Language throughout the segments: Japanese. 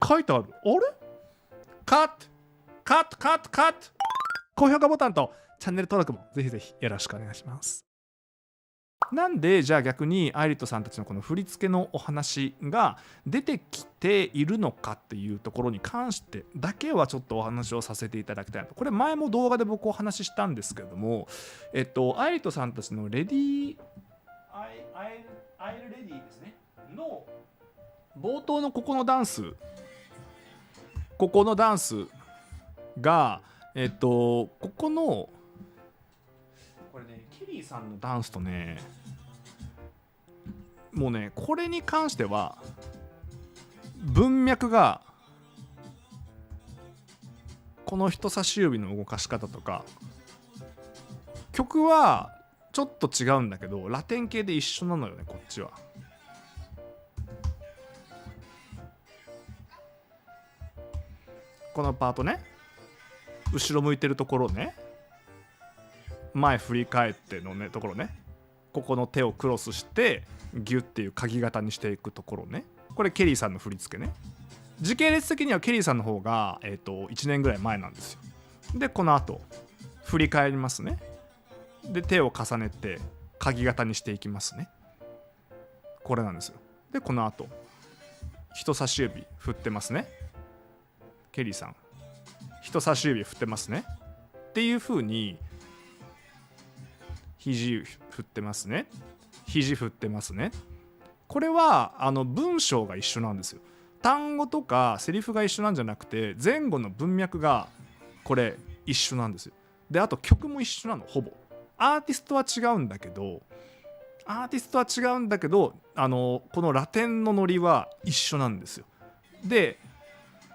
書いてある。あれカットカットカットカット。高評価ボタンとチャンネル登録もぜひぜひよろしくお願いします。なんでじゃあ逆にアイリットさんたちのこの振り付けのお話が出てきているのかっていうところに関してだけはちょっとお話をさせていただきたいと。これ前も動画で僕お話ししたんですけれども、アイリットさんたちのレディーアイルレディーですねの冒頭のここのダンスがここのこれねケリーさんのダンスとねもうねこれに関しては文脈がこの人差し指の動かし方とか曲はちょっと違うんだけどラテン系で一緒なのよね。こっちはこのパートね後ろ向いてるところね前振り返ってのねところねここの手をクロスしてギュッていう鍵型にしていくところねこれケリーさんの振り付けね。時系列的にはケリーさんの方が、1年ぐらい前なんですよ。でこの後振り返りますね。で手を重ねて鍵型にしていきますね。これなんですよ。でこの後人差し指振ってますね。ケリーさん人差し指振ってますねっていう風に肘振ってますね肘振ってますね。これは文章が一緒なんですよ。単語とかセリフが一緒なんじゃなくて前後の文脈がこれ一緒なんですよ。であと曲も一緒なの。ほぼアーティストは違うんだけどこのラテンのノリは一緒なんですよ。で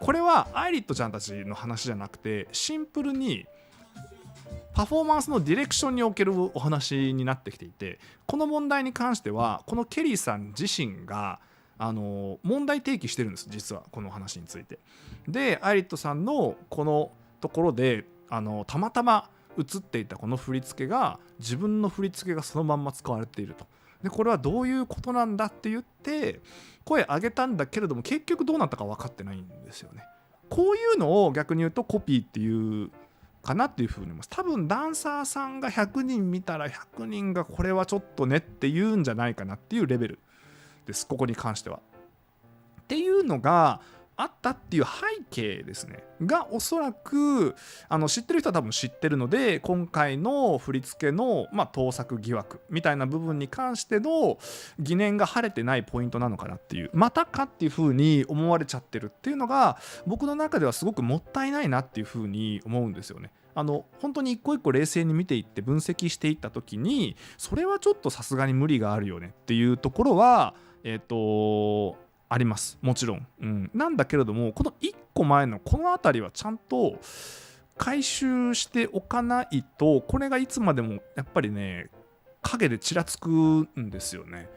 これはアイリットちゃんたちの話じゃなくてシンプルにパフォーマンスのディレクションにおけるお話になってきていて、この問題に関してはこのケリーさん自身が問題提起してるんです。実はこの話について。でアイリットさんのこのところでたまたま映っていたこの振り付けが自分の振り付けがそのまんま使われていると。でこれはどういうことなんだって言って声上げたんだけれども結局どうなったか分かってないんですよね。こういうのを逆に言うとコピーっていうかなっていうふうに思います。多分ダンサーさんが100人見たら100人がこれはちょっとねって言うんじゃないかなっていうレベルです。ここに関しては。っていうのがあったっていう背景ですねがおそらく知ってる人は多分知ってるので今回の振り付けの、盗作疑惑みたいな部分に関しての疑念が晴れてないポイントなのかなっていうまたかっていう風に思われちゃってるっていうのが僕の中ではすごくもったいないなっていう風に思うんですよね。本当に一個一個冷静に見ていって分析していった時にそれはちょっとさすがに無理があるよねっていうところはあります。もちろん、なんだけれどもこの1個前のこの辺りはちゃんと回収しておかないとこれがいつまでもやっぱりね影でちらつくんですよね。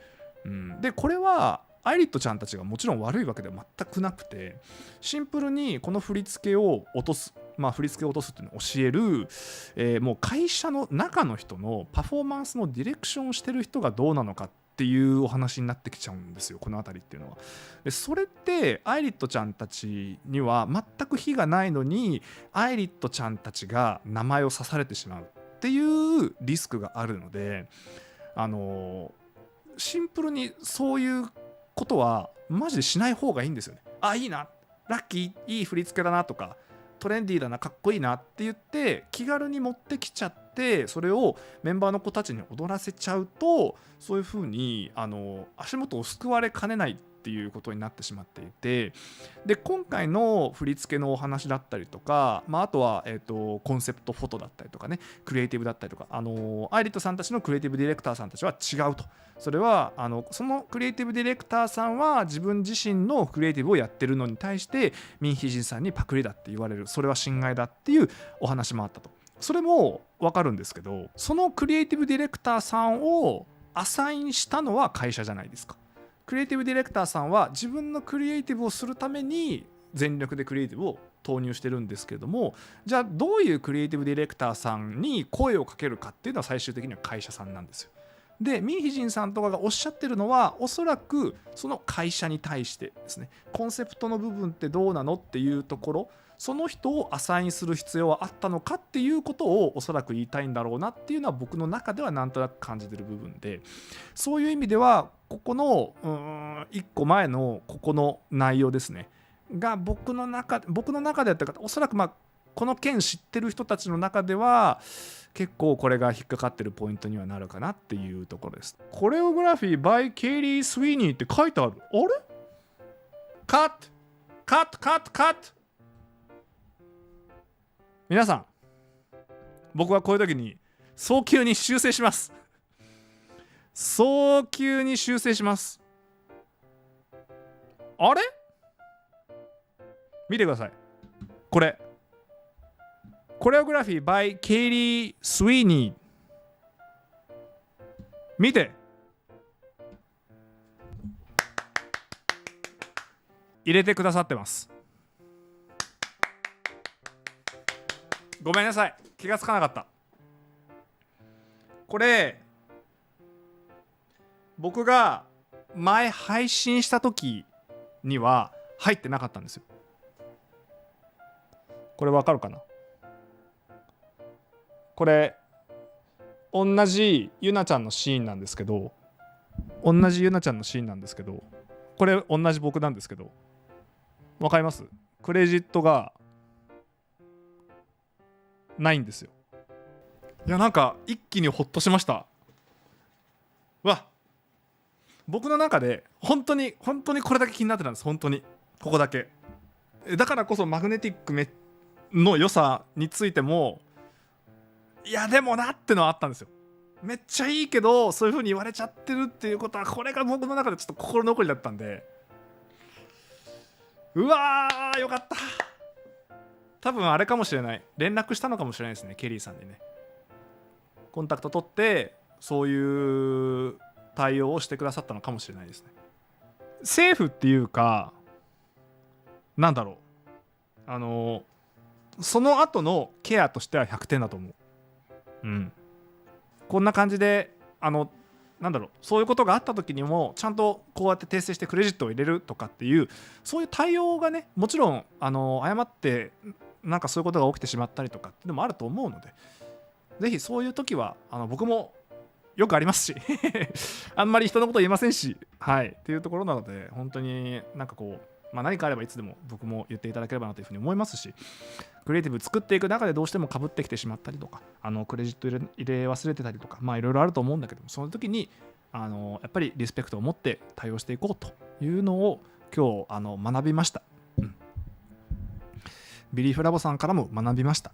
でこれはアイリットちゃんたちがもちろん悪いわけでは全くなくてシンプルにこの振り付けを落とす振り付けを落とすっていうのを教える、もう会社の中の人のパフォーマンスのディレクションをしてる人がどうなのかっていうお話になってきちゃうんですよこの辺りっていうのは。でそれってアイリットちゃんたちには全く非がないのにアイリットちゃんたちが名前を刺されてしまうっていうリスクがあるのでシンプルにそういうことはマジでしない方がいいんですよね。いいなラッキーいい振り付けだなとかトレンディーだなかっこいいなって言って気軽に持ってきちゃってそれをメンバーの子たちに踊らせちゃうとそういう風に足元を救われかねないっていうことになってしまっていてで今回の振り付けのお話だったりとか、あとは、コンセプトフォトだったりとかねクリエイティブだったりとかアイリットさんたちのクリエイティブディレクターさんたちは違うと。それはそのクリエイティブディレクターさんは自分自身のクリエイティブをやってるのに対してミンヒジンさんにパクリだって言われるそれは侵害だっていうお話もあったと。それも分かるんですけどそのクリエイティブディレクターさんをアサインしたのは会社じゃないですか。クリエイティブディレクターさんは自分のクリエイティブをするために全力でクリエイティブを投入してるんですけれどもじゃあどういうクリエイティブディレクターさんに声をかけるかっていうのは最終的には会社さんなんですよ。でミンヒジンさんとかがおっしゃってるのは、おそらくその会社に対してですね、コンセプトの部分ってどうなのっていうところ、その人をアサインする必要はあったのかっていうことをおそらく言いたいんだろうなっていうのは僕の中ではなんとなく感じてる部分で、そういう意味ではここの1個前のここの内容ですねが僕の中であった方、おそらくこの件知ってる人たちの中では結構これが引っかかってるポイントにはなるかなっていうところです。コレオグラフィー by ケイリー・スウィーニーって書いてある。あれ？カットカットカットカット。皆さん、僕はこういう時に早急に修正します。早急に修正します。あれ？見てください。これコレオグラフィー by ケイリー・スウィーニー。見て。入れてくださってます。ごめんなさい、気がつかなかった。これ僕が前配信した時には入ってなかったんですよ。これわかるかな？これ同じゆなちゃんのシーンなんですけど、これ同じ僕なんですけど、わかります？クレジットがないんですよ。いや、なんか一気にホッとしました。僕の中で本当にこれだけ気になってたんです。本当にここだけ。だからこそマグネティックの良さについても、いやでもなってのはあったんですよ。めっちゃいいけどそういう風に言われちゃってるっていうことは、これが僕の中でちょっと心残りだったんで、よかった。多分あれかもしれない、連絡したのかもしれないですね、ケリーさんにね。コンタクト取ってそういう対応をしてくださったのかもしれないですね。セーフっていうか、なんだろう、その後のケアとしては100点だと思う。こんな感じでそういうことがあった時にもちゃんとこうやって訂正してクレジットを入れるとかっていう、そういう対応がね、もちろん誤ってなんかそういうことが起きてしまったりとかっていうのもあると思うので、ぜひそういう時は僕もよくありますしあんまり人のこと言えませんし、っていうところなので、本当になんかこう、何かあればいつでも僕も言っていただければなというふうに思いますし、クリエイティブ作っていく中でどうしても被ってきてしまったりとか、クレジット入れ忘れてたりとか、いろいろあると思うんだけども、その時にやっぱりリスペクトを持って対応していこうというのを今日学びました。ビリーフラボさんからも学びました。